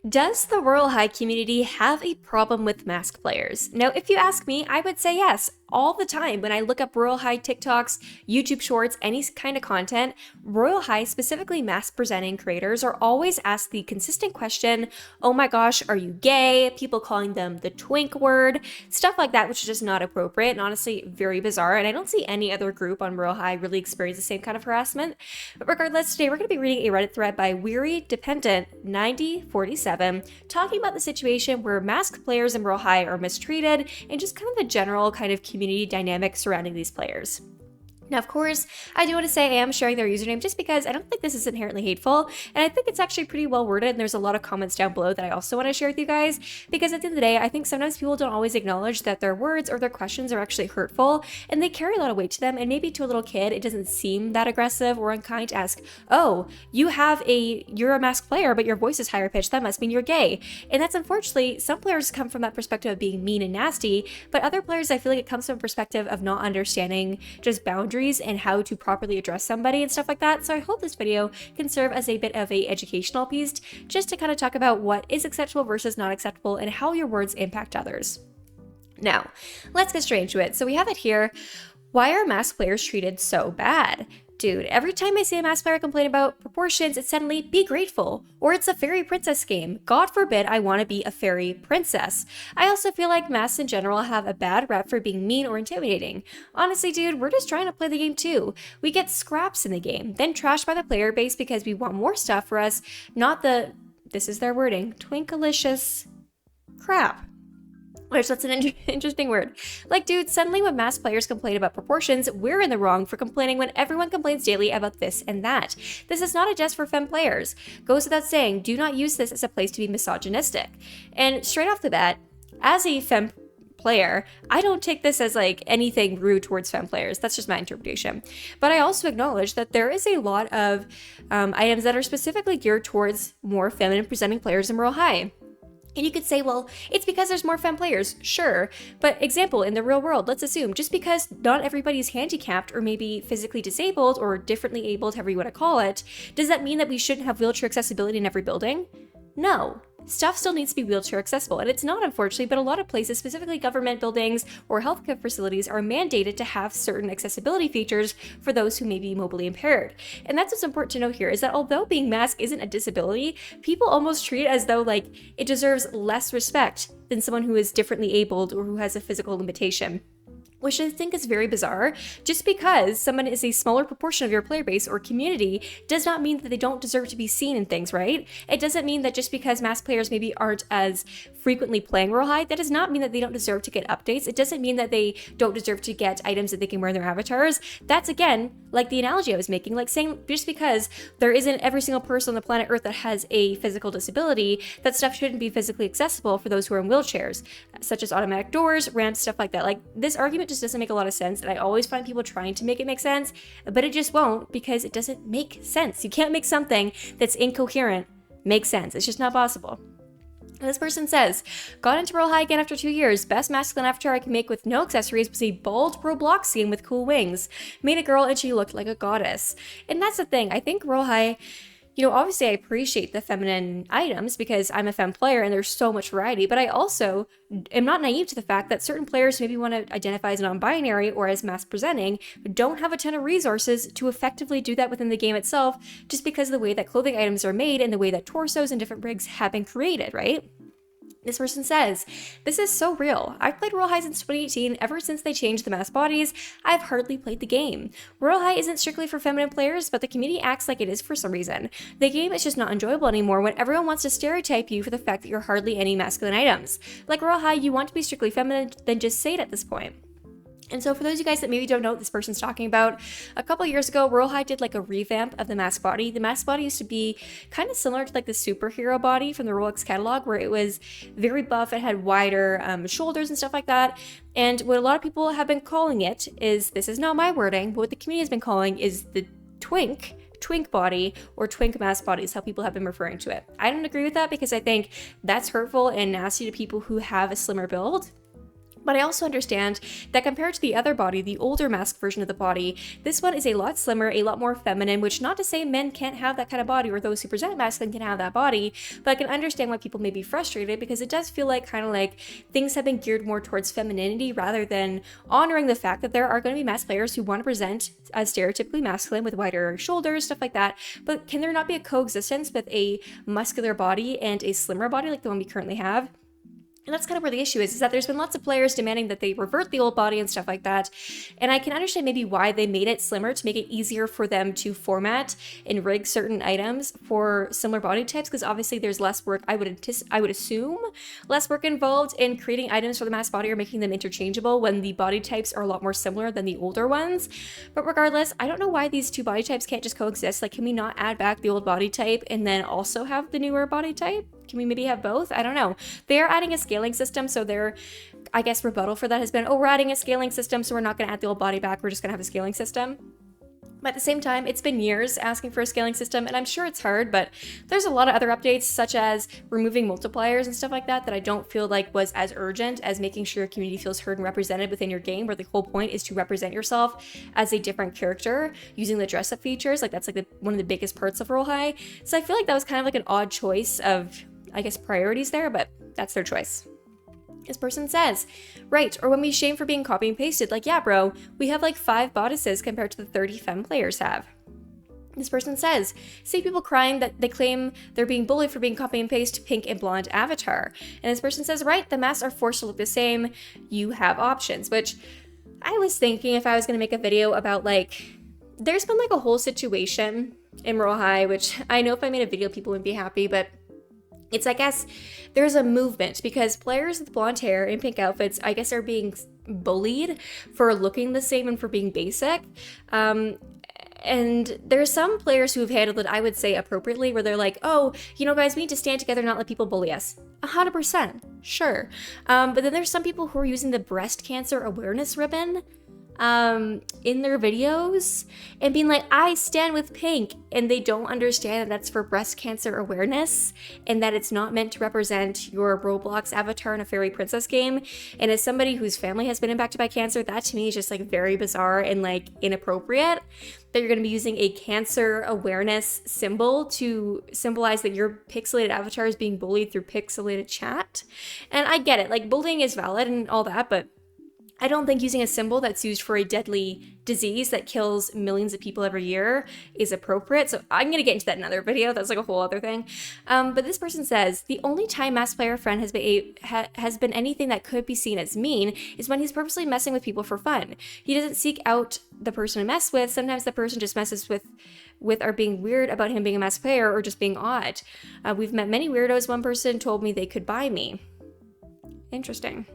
Does the Royale High community have a problem with masc players? Now, if you ask me, I would say yes. All the time when I look up Royale High TikToks, YouTube Shorts, any kind of content, Royale High, specifically masc presenting creators, are always asked the consistent question, oh my gosh, are you gay? People calling them the twink word, stuff like that, which is just not appropriate and honestly very bizarre. And I don't see any other group on Royale High really experience the same kind of harassment. But regardless, today we're going to be reading a Reddit thread by Weary Dependent 9047 talking about the situation where masc players in Royale High are mistreated and just kind of the general kind of community dynamic surrounding these players. Now, of course, I do want to say I am sharing their username just because I don't think this is inherently hateful, and I think it's actually pretty well worded, and there's a lot of comments down below that I also want to share with you guys, because at the end of the day, I think sometimes people don't always acknowledge that their words or their questions are actually hurtful, and they carry a lot of weight to them, and maybe to a little kid, it doesn't seem that aggressive or unkind to ask, oh, you're a masc player, but your voice is higher pitched, that must mean you're gay. And that's unfortunately, some players come from that perspective of being mean and nasty, but other players, I feel like it comes from a perspective of not understanding just boundaries and how to properly address somebody and stuff like that. So I hope this video can serve as a bit of a educational piece just to kind of talk about what is acceptable versus not acceptable and how your words impact others. Now, let's get straight into it. So we have it here. Why are masc players treated so bad? Dude, every time I see a masc player complain about proportions, it's suddenly be grateful, or it's a fairy princess game. God forbid I want to be a fairy princess. I also feel like mascs in general have a bad rep for being mean or intimidating. Honestly, dude, we're just trying to play the game too. We get scraps in the game, then trashed by the player base because we want more stuff for us, not the, this is their wording, twinkalicious crap. Which, that's an interesting word. Like, dude, suddenly when masc players complain about proportions, we're in the wrong for complaining when everyone complains daily about this and that. This is not a jest for femme players. Goes without saying, do not use this as a place to be misogynistic. And straight off the bat, as a femme player, I don't take this as like anything rude towards femme players. That's just my interpretation. But I also acknowledge that there is a lot of items that are specifically geared towards more feminine presenting players in Royale High. And you could say, well, it's because there's more femme players. Sure. But example, in the real world, let's assume just because not everybody's handicapped or maybe physically disabled or differently abled, however you want to call it, does that mean that we shouldn't have wheelchair accessibility in every building? No. Stuff still needs to be wheelchair accessible, and it's not, unfortunately, but a lot of places, specifically government buildings or healthcare facilities, are mandated to have certain accessibility features for those who may be mobilely impaired. And that's what's important to know here, is that although being masc isn't a disability, people almost treat it as though like it deserves less respect than someone who is differently abled or who has a physical limitation. Which I think is very bizarre. Just because someone is a smaller proportion of your player base or community does not mean that they don't deserve to be seen in things, right? It doesn't mean that just because masc players maybe aren't as frequently playing Royale High, that does not mean that they don't deserve to get updates. It doesn't mean that they don't deserve to get items that they can wear in their avatars. That's, again, like the analogy I was making, like saying just because there isn't every single person on the planet Earth that has a physical disability, that stuff shouldn't be physically accessible for those who are in wheelchairs, such as automatic doors, ramps, stuff like that. Like, this argument just doesn't make a lot of sense, and I always find people trying to make it make sense, but it just won't, because it doesn't make sense. You can't make something that's incoherent make sense. It's just not possible. This person says, got into Royale High again after 2 years. Best masculine avatar I can make with no accessories was a bald Robloxian with cool wings. Made a girl and she looked like a goddess. And that's the thing. I think Royale High, you know, obviously I appreciate the feminine items because I'm a femme player and there's so much variety, but I also am not naive to the fact that certain players who maybe want to identify as non-binary or as masc presenting don't have a ton of resources to effectively do that within the game itself, just because of the way that clothing items are made and the way that torsos and different rigs have been created, right? This person says, this is so real. I've played Royale High since 2018. Ever since they changed the masc bodies, I've hardly played the game. Royale High isn't strictly for feminine players, but the community acts like it is for some reason. The game is just not enjoyable anymore when everyone wants to stereotype you for the fact that you're hardly any masculine items. Like Royale High, you want to be strictly feminine, then just say it at this point. And so for those of you guys that maybe don't know what this person's talking about, a couple years ago, Royale High did like a revamp of the masc body. The masc body used to be kind of similar to like the superhero body from the Rolex catalog, where it was very buff, it had wider shoulders and stuff like that. And what a lot of people have been calling it is, this is not my wording, but what the community has been calling is the twink body, or twink masc body is how people have been referring to it. I don't agree with that because I think that's hurtful and nasty to people who have a slimmer build. But I also understand that compared to the other body, the older masc version of the body, this one is a lot slimmer, a lot more feminine, which not to say men can't have that kind of body or those who present masculine can have that body, but I can understand why people may be frustrated because it does feel like kind of like things have been geared more towards femininity rather than honoring the fact that there are going to be masc players who want to present as stereotypically masculine with wider shoulders, stuff like that. But can there not be a coexistence with a muscular body and a slimmer body like the one we currently have? And that's kind of where the issue is that there's been lots of players demanding that they revert the old body and stuff like that. And I can understand maybe why they made it slimmer to make it easier for them to format and rig certain items for similar body types, because obviously there's less work, I would assume, less work involved in creating items for the masc body or making them interchangeable when the body types are a lot more similar than the older ones. But regardless, I don't know why these two body types can't just coexist. Like, can we not add back the old body type and then also have the newer body type? Can we maybe have both? I don't know. They're adding a scaling system, so their, I guess, rebuttal for that has been, oh, we're adding a scaling system, so we're not going to add the old body back, we're just going to have a scaling system. But at the same time, it's been years asking for a scaling system, and I'm sure it's hard, but there's a lot of other updates, such as removing multipliers and stuff like that, that I don't feel like was as urgent as making sure your community feels heard and represented within your game, where the whole point is to represent yourself as a different character using the dress-up features. Like, that's like one of the biggest parts of Royale High. So I feel like that was kind of like an odd choice of, I guess, priorities there, but that's their choice. This person says, right, or when we shame for being copy and pasted, like, yeah, bro, we have like 5 bodices compared to the 30 femme players have. This person says, see people crying that they claim they're being bullied for being copy and paste pink and blonde avatar. And this person says, right, the masks are forced to look the same, you have options, which I was thinking if I was going to make a video about, like, there's been like a whole situation in Royale High, which I know if I made a video people wouldn't be happy, but it's, I guess, there's a movement because players with blonde hair and pink outfits, I guess, are being bullied for looking the same and for being basic. And there's some players who have handled it, I would say, appropriately, where they're like, oh, you know, guys, we need to stand together and not let people bully us. 100%, sure. But then there's some people who are using the breast cancer awareness ribbon in their videos and being like, I stand with pink, and they don't understand that that's for breast cancer awareness and that it's not meant to represent your Roblox avatar in a fairy princess game. And as somebody whose family has been impacted by cancer, that to me is just like very bizarre and like inappropriate that you're going to be using a cancer awareness symbol to symbolize that your pixelated avatar is being bullied through pixelated chat. And I get it, like, bullying is valid and all that, but I don't think using a symbol that's used for a deadly disease that kills millions of people every year is appropriate. So I'm going to get into that in another video. That's like a whole other thing. But this person says, the only time masc player friend has been anything that could be seen as mean is when he's purposely messing with people for fun. He doesn't seek out the person to mess with. Sometimes the person just messes with or being weird about him being a masc player or just being odd. We've met many weirdos. One person told me they could buy me. Interesting.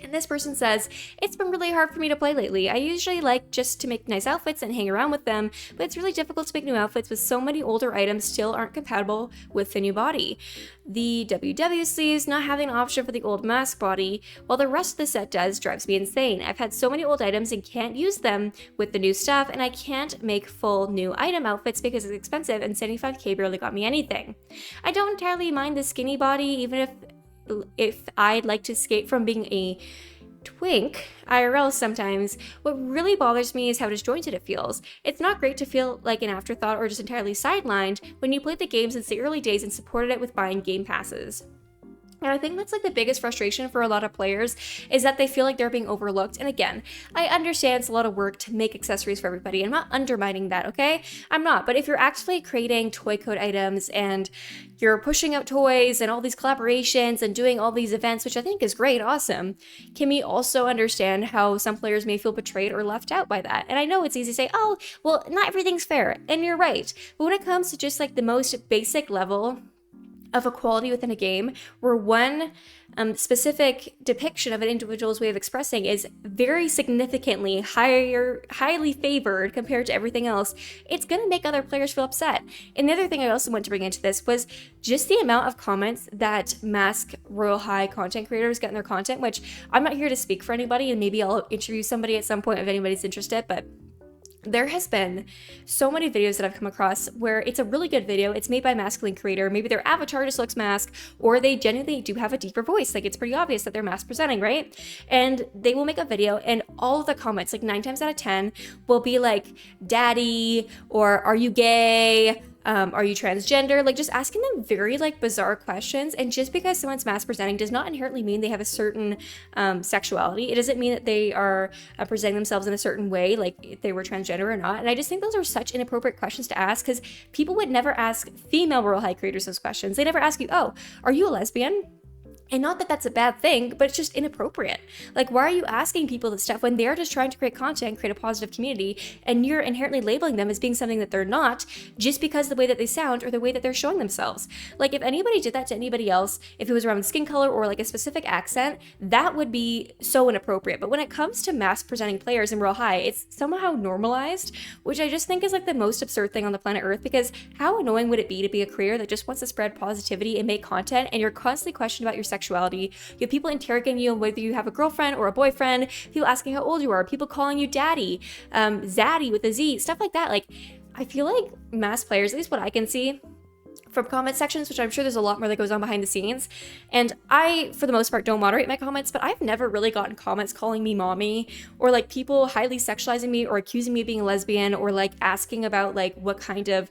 And this person says, it's been really hard for me to play lately. I usually like just to make nice outfits and hang around with them, but it's really difficult to make new outfits with so many older items still aren't compatible with the new body. The WW sleeves not having an option for the old masc body, while the rest of the set does, drives me insane. I've had so many old items and can't use them with the new stuff, and I can't make full new item outfits because it's expensive and 75k barely got me anything. I don't entirely mind the skinny body, even if I'd like to escape from being a twink IRL sometimes. What really bothers me is how disjointed it feels. It's not great to feel like an afterthought or just entirely sidelined when you played the game since the early days and supported it with buying game passes. And I think that's like the biggest frustration for a lot of players is that they feel like they're being overlooked. And again, I understand it's a lot of work to make accessories for everybody. I'm not undermining that, okay? I'm not. But if you're actually creating toy code items and you're pushing out toys and all these collaborations and doing all these events, which I think is great, awesome, can we also understand how some players may feel betrayed or left out by that? And I know it's easy to say, oh, well, not everything's fair. And you're right. But when it comes to just like the most basic level of equality within a game, where one specific depiction of an individual's way of expressing is very significantly highly favored compared to everything else, it's going to make other players feel upset. And the other thing I also want to bring into this was just the amount of comments that masc Royale High content creators get in their content, which I'm not here to speak for anybody, and maybe I'll interview somebody at some point if anybody's interested, but There has been so many videos that I've come across where it's a really good video. It's made by a masculine creator. Maybe their avatar just looks masc, or they genuinely do have a deeper voice. Like, it's pretty obvious that they're masc presenting, right? And they will make a video, and all of the comments, like 9 times out of 10, will be like, daddy, or are you gay? Are you transgender? Like, just asking them very like bizarre questions. And just because someone's masc presenting does not inherently mean they have a certain sexuality. It doesn't mean that they are presenting themselves in a certain way, like if they were transgender or not. And I just think those are such inappropriate questions to ask, because people would never ask female Royale High creators those questions. They never ask you, oh, are you a lesbian? And not that that's a bad thing, but it's just inappropriate. Like, why are you asking people this stuff when they're just trying to create content, create a positive community, and you're inherently labeling them as being something that they're not just because of the way that they sound or the way that they're showing themselves? Like, if anybody did that to anybody else, if it was around skin color or like a specific accent, that would be so inappropriate. But when it comes to masc presenting players in Royale High, it's somehow normalized, which I just think is like the most absurd thing on the planet Earth, because how annoying would it be to be a creator that just wants to spread positivity and make content, and you're constantly questioned about your sexuality? You have people interrogating you on whether you have a girlfriend or a boyfriend, people asking how old you are, people calling you daddy, zaddy with a Z, stuff like that. Like, I feel like masc players, at least what I can see from comment sections, which I'm sure there's a lot more that goes on behind the scenes, and I, for the most part, don't moderate my comments, but I've never really gotten comments calling me mommy, or like people highly sexualizing me or accusing me of being a lesbian, or like asking about like what kind of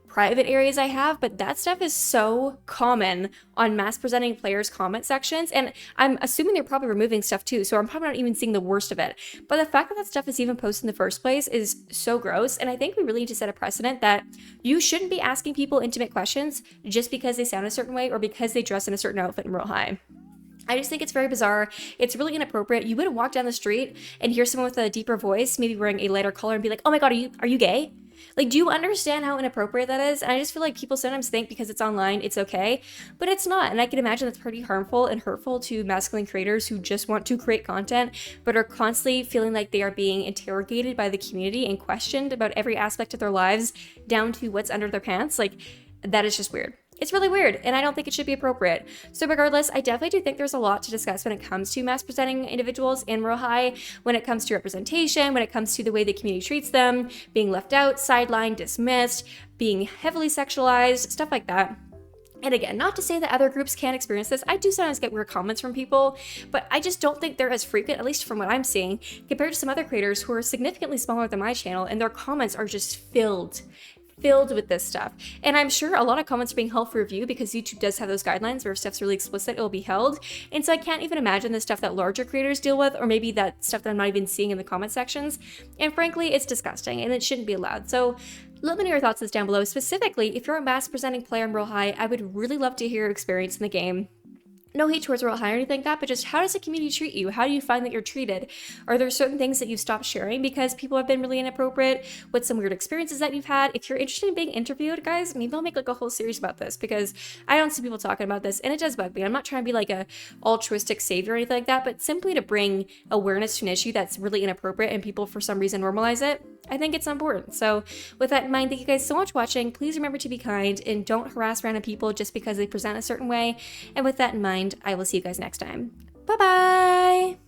private areas I have. But that stuff is so common on masc presenting players' comment sections, and I'm assuming they're probably removing stuff too, so I'm probably not even seeing the worst of it. But the fact that that stuff is even posted in the first place is so gross, and I think we really need to set a precedent that you shouldn't be asking people intimate questions just because they sound a certain way or because they dress in a certain outfit in Royale High. I just think it's very bizarre. It's really inappropriate. You wouldn't walk down the street and hear someone with a deeper voice, maybe wearing a lighter color, and be like, oh my god, are you gay? Like, do you understand how inappropriate that is? And I just feel like people sometimes think because it's online, it's okay, but it's not. And I can imagine that's pretty harmful and hurtful to masculine creators who just want to create content, but are constantly feeling like they are being interrogated by the community and questioned about every aspect of their lives, down to what's under their pants. Like, that is just weird. It's really weird, and I don't think it should be appropriate. So regardless, I definitely do think there's a lot to discuss when it comes to masc presenting individuals in Royale High, when it comes to representation, when it comes to the way the community treats them, being left out, sidelined, dismissed, being heavily sexualized, stuff like that. And again, not to say that other groups can't experience this. I do sometimes get weird comments from people, but I just don't think they're as frequent, at least from what I'm seeing, compared to some other creators who are significantly smaller than my channel, and their comments are just filled with this stuff. And I'm sure a lot of comments are being held for review because YouTube does have those guidelines where if stuff's really explicit, it will be held. And so I can't even imagine the stuff that larger creators deal with, or maybe that stuff that I'm not even seeing in the comment sections. And frankly, it's disgusting and it shouldn't be allowed. So let me know your thoughts down below. Specifically, if you're a masc presenting player in Royale High, I would really love to hear your experience in the game. No hate towards Royale High or anything like that, but just how does the community treat you? How do you find that you're treated? Are there certain things that you've stopped sharing because people have been really inappropriate? What's some weird experiences that you've had? If you're interested in being interviewed, guys, maybe I'll make like a whole series about this, because I don't see people talking about this and it does bug me. I'm not trying to be like a altruistic savior or anything like that, but simply to bring awareness to an issue that's really inappropriate and people for some reason normalize it. I think it's important. So with that in mind, thank you guys so much for watching. Please remember to be kind and don't harass random people just because they present a certain way. And with that in mind, I will see you guys next time. Bye-bye!